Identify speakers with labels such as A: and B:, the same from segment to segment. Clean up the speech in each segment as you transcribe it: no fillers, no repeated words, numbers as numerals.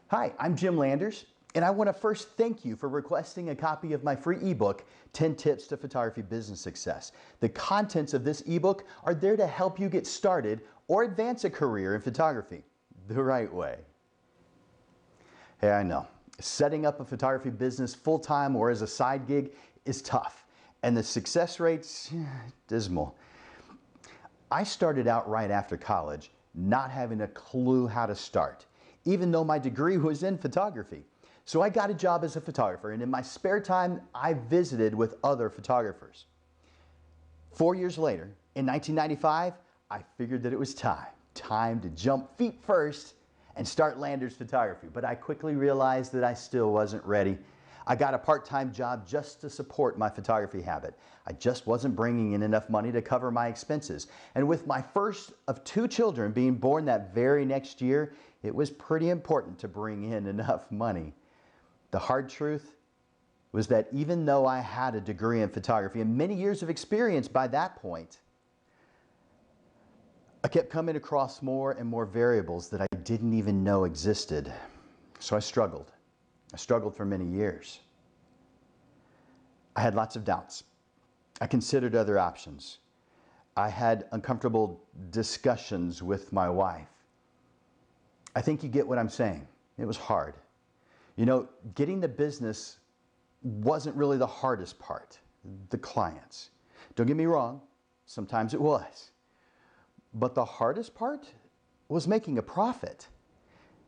A: Hi, I'm Jim Landers, and I want to first thank you for requesting a copy of my free ebook, 10 Tips to Photography Business Success. The contents of this ebook are there to help you get started or advance a career in photography the right way. Hey, I know, setting up a photography business full-time or as a side gig is tough, and the success rate's dismal. I started out right after college, not having a clue how to start, even though my degree was in photography. So I got a job as a photographer, and in my spare time, I visited with other photographers. 4 years later, in 1995, I figured that it was time to jump feet first and start Landers Photography. But I quickly realized that I still wasn't ready. I got a part-time job just to support my photography habit. I just wasn't bringing in enough money to cover my expenses. And with my first of 2 children being born that very next year, it was pretty important to bring in enough money. The hard truth was that even though I had a degree in photography and many years of experience by that point, I kept coming across more and more variables that I didn't even know existed. So I struggled. I struggled for many years. I had lots of doubts. I considered other options. I had uncomfortable discussions with my wife. I think you get what I'm saying. It was hard. You know, getting the business wasn't really the hardest part, the clients. Don't get me wrong, sometimes it was. But the hardest part was making a profit.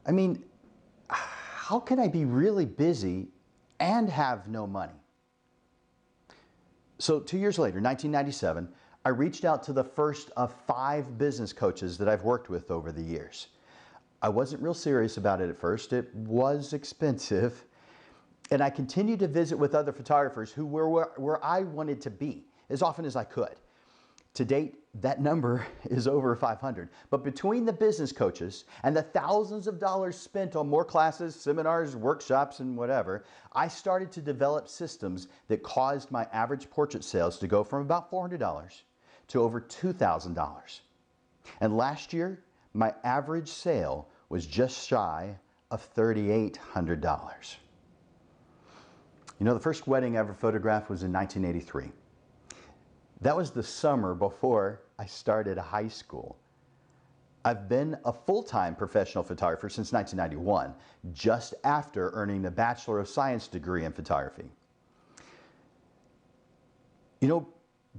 A: I mean, how can I be really busy and have no money? So 2 years later, 1997, I reached out to the first of 5 business coaches that I've worked with over the years. I wasn't real serious about it at first. It was expensive. And I continued to visit with other photographers who were where I wanted to be as often as I could. To date, that number is over 500. But between the business coaches and the thousands of dollars spent on more classes, seminars, workshops, and whatever, I started to develop systems that caused my average portrait sales to go from about $400 to over $2,000. And last year, my average sale was just shy of $3,800. You know, the first wedding I ever photographed was in 1983. That was the summer before I started high school. I've been a full-time professional photographer since 1991, just after earning the Bachelor of Science degree in photography. You know,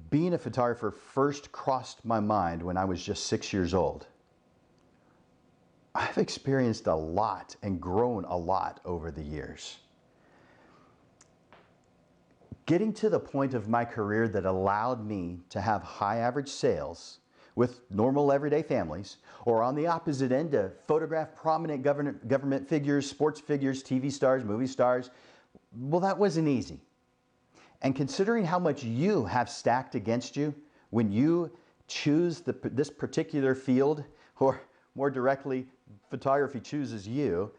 A: being a photographer first crossed my mind when I was just 6 years old. I've experienced a lot and grown a lot over the years. Getting to the point of my career that allowed me to have high average sales with normal everyday families, or on the opposite end to photograph prominent government figures, sports figures, TV stars, movie stars, well, that wasn't easy. And considering how much you have stacked against you when you choose this particular field, or more directly, photography chooses you,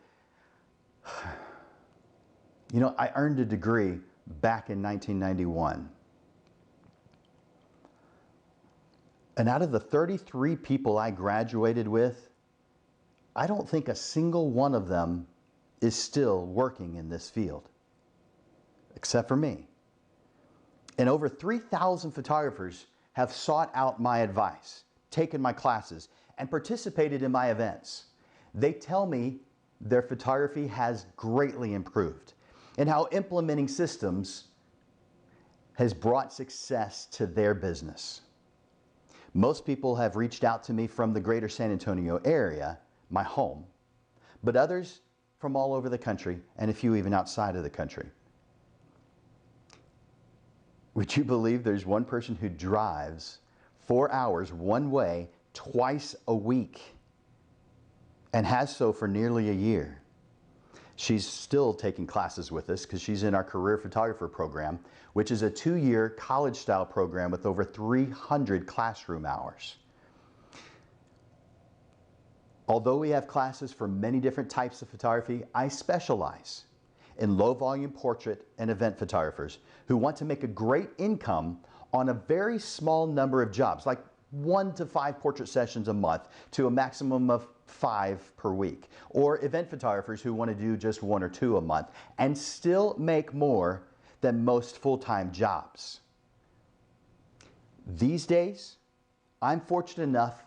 A: you know, I earned a degree back in 1991. And out of the 33 people I graduated with, I don't think a single one of them is still working in this field, except for me. And over 3,000 photographers have sought out my advice, taken my classes, and participated in my events. They tell me their photography has greatly improved, and how implementing systems has brought success to their business. Most people have reached out to me from the greater San Antonio area, my home, but others from all over the country, and a few even outside of the country. Would you believe there's one person who drives 4 hours one way twice a week and has so for nearly a year? She's still taking classes with us because she's in our Career Photographer program, which is a 2-year college-style program with over 300 classroom hours. Although we have classes for many different types of photography, I specialize in low-volume portrait and event photographers who want to make a great income on a very small number of jobs, like 1 to 5 portrait sessions a month to a maximum of 5 per week, or event photographers who want to do just 1 or 2 a month and still make more than most full-time jobs. These days, I'm fortunate enough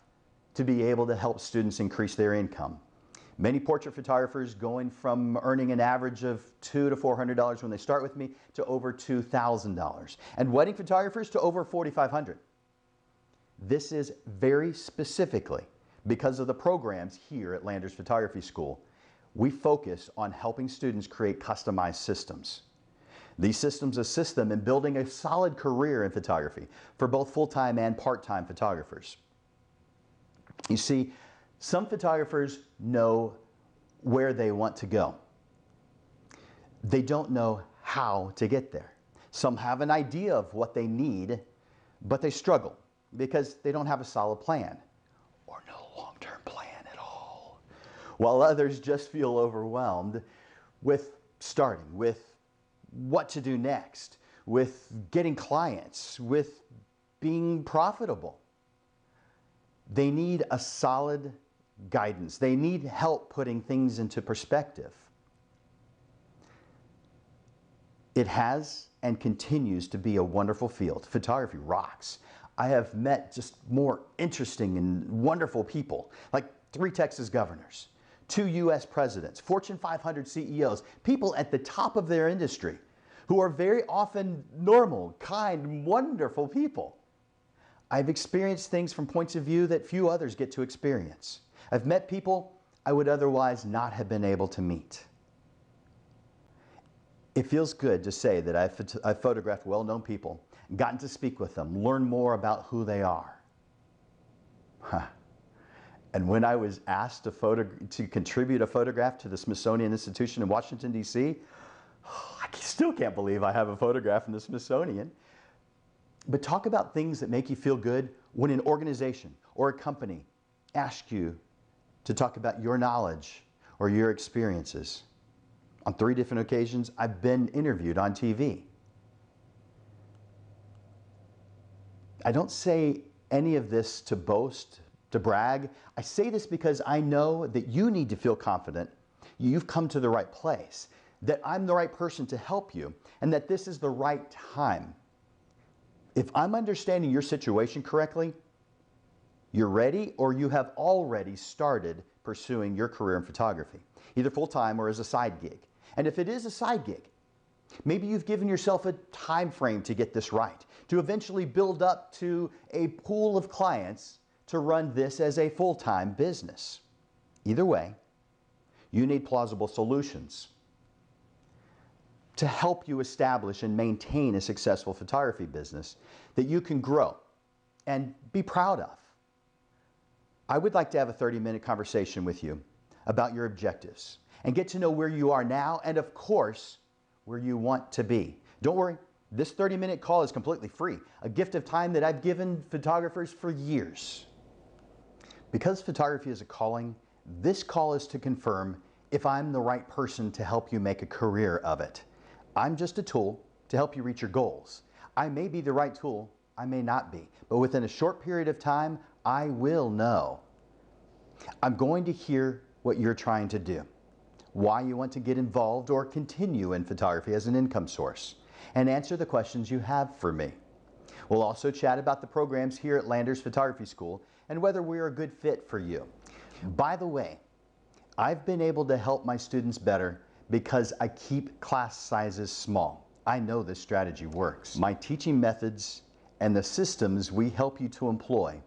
A: to be able to help students increase their income. Many portrait photographers going from earning an average of $200 to $400 when they start with me to over $2,000, and wedding photographers to over $4,500. This is very specifically because of the programs here at Landers Photography School. We focus on helping students create customized systems. These systems assist them in building a solid career in photography for both full-time and part-time photographers. You see, some photographers know where they want to go. They don't know how to get there. Some have an idea of what they need, but they struggle because they don't have a solid plan or no long-term plan at all. While others just feel overwhelmed with starting, with what to do next, with getting clients, with being profitable. They need a solid guidance. They need help putting things into perspective. It has and continues to be a wonderful field. Photography rocks. I have met just more interesting and wonderful people, like 3 Texas governors, 2 U.S. presidents, Fortune 500 CEOs, people at the top of their industry who are very often normal, kind, wonderful people. I've experienced things from points of view that few others get to experience. I've met people I would otherwise not have been able to meet. It feels good to say that I've photographed well-known people, gotten to speak with them, learn more about who they are. And when I was asked to contribute a photograph to the Smithsonian Institution in Washington, D.C., I still can't believe I have a photograph in the Smithsonian. But talk about things that make you feel good when an organization or a company asks you to talk about your knowledge or your experiences. On 3 different occasions, I've been interviewed on TV. I don't say any of this to boast, to brag. I say this because I know that you need to feel confident you've come to the right place, that I'm the right person to help you, and that this is the right time. If I'm understanding your situation correctly, you're ready or you have already started pursuing your career in photography, either full-time or as a side gig. And if it is a side gig, maybe you've given yourself a time frame to get this right, to eventually build up to a pool of clients to run this as a full-time business. Either way, you need plausible solutions to help you establish and maintain a successful photography business that you can grow and be proud of. I would like to have a 30-minute conversation with you about your objectives and get to know where you are now and, of course, where you want to be. Don't worry, this 30-minute call is completely free, a gift of time that I've given photographers for years. Because photography is a calling, this call is to confirm if I'm the right person to help you make a career of it. I'm just a tool to help you reach your goals. I may be the right tool, I may not be, but within a short period of time, I will know. I'm going to hear what you're trying to do, why you want to get involved or continue in photography as an income source, and answer the questions you have for me. We'll also chat about the programs here at Landers Photography School and whether we're a good fit for you. By the way, I've been able to help my students better because I keep class sizes small. I know this strategy works. My teaching methods and the systems we help you to employ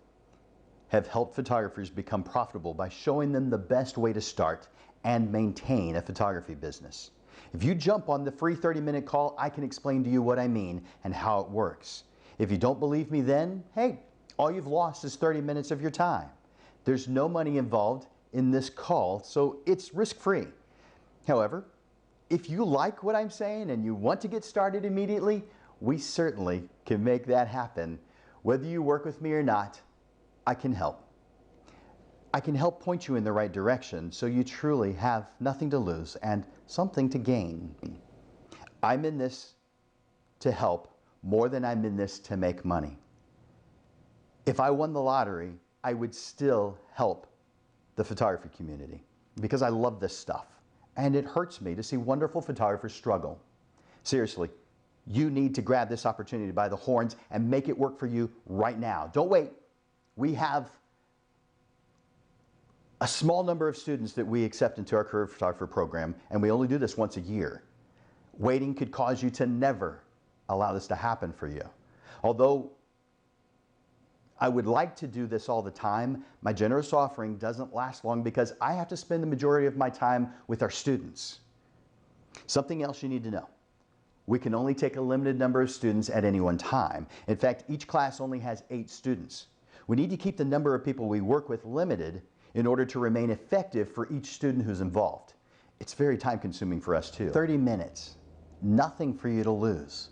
A: have helped photographers become profitable by showing them the best way to start and maintain a photography business. If you jump on the free 30-minute call, I can explain to you what I mean and how it works. If you don't believe me then, hey, all you've lost is 30 minutes of your time. There's no money involved in this call, so it's risk-free. However, if you like what I'm saying and you want to get started immediately, we certainly can make that happen. Whether you work with me or not, I can help. I can help point you in the right direction so you truly have nothing to lose and something to gain. I'm in this to help more than I'm in this to make money. If I won the lottery, I would still help the photography community because I love this stuff. And it hurts me to see wonderful photographers struggle. Seriously, you need to grab this opportunity by the horns and make it work for you right now. Don't wait. We have a small number of students that we accept into our career photographer program, and we only do this once a year. Waiting could cause you to never allow this to happen for you. Although I would like to do this all the time, my generous offering doesn't last long because I have to spend the majority of my time with our students. Something else you need to know. We can only take a limited number of students at any one time. In fact, each class only has 8 students. We need to keep the number of people we work with limited in order to remain effective for each student who's involved. It's very time consuming for us too. 30 minutes, nothing for you to lose.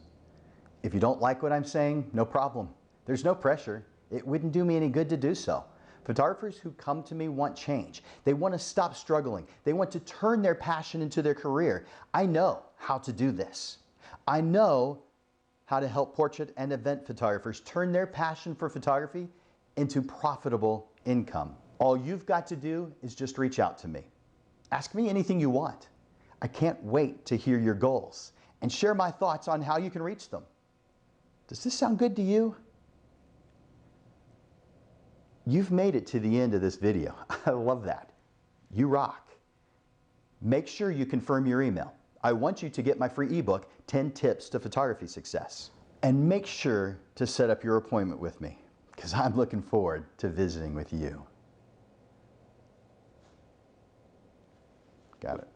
A: If you don't like what I'm saying, no problem. There's no pressure. It wouldn't do me any good to do so. Photographers who come to me want change. They want to stop struggling. They want to turn their passion into their career. I know how to do this. I know how to help portrait and event photographers turn their passion for photography into profitable income. All you've got to do is just reach out to me. Ask me anything you want. I can't wait to hear your goals and share my thoughts on how you can reach them. Does this sound good to you? You've made it to the end of this video. I love that. You rock. Make sure you confirm your email. I want you to get my free ebook, 10 Tips to Photography Success. And make sure to set up your appointment with me because I'm looking forward to visiting with you. Got it.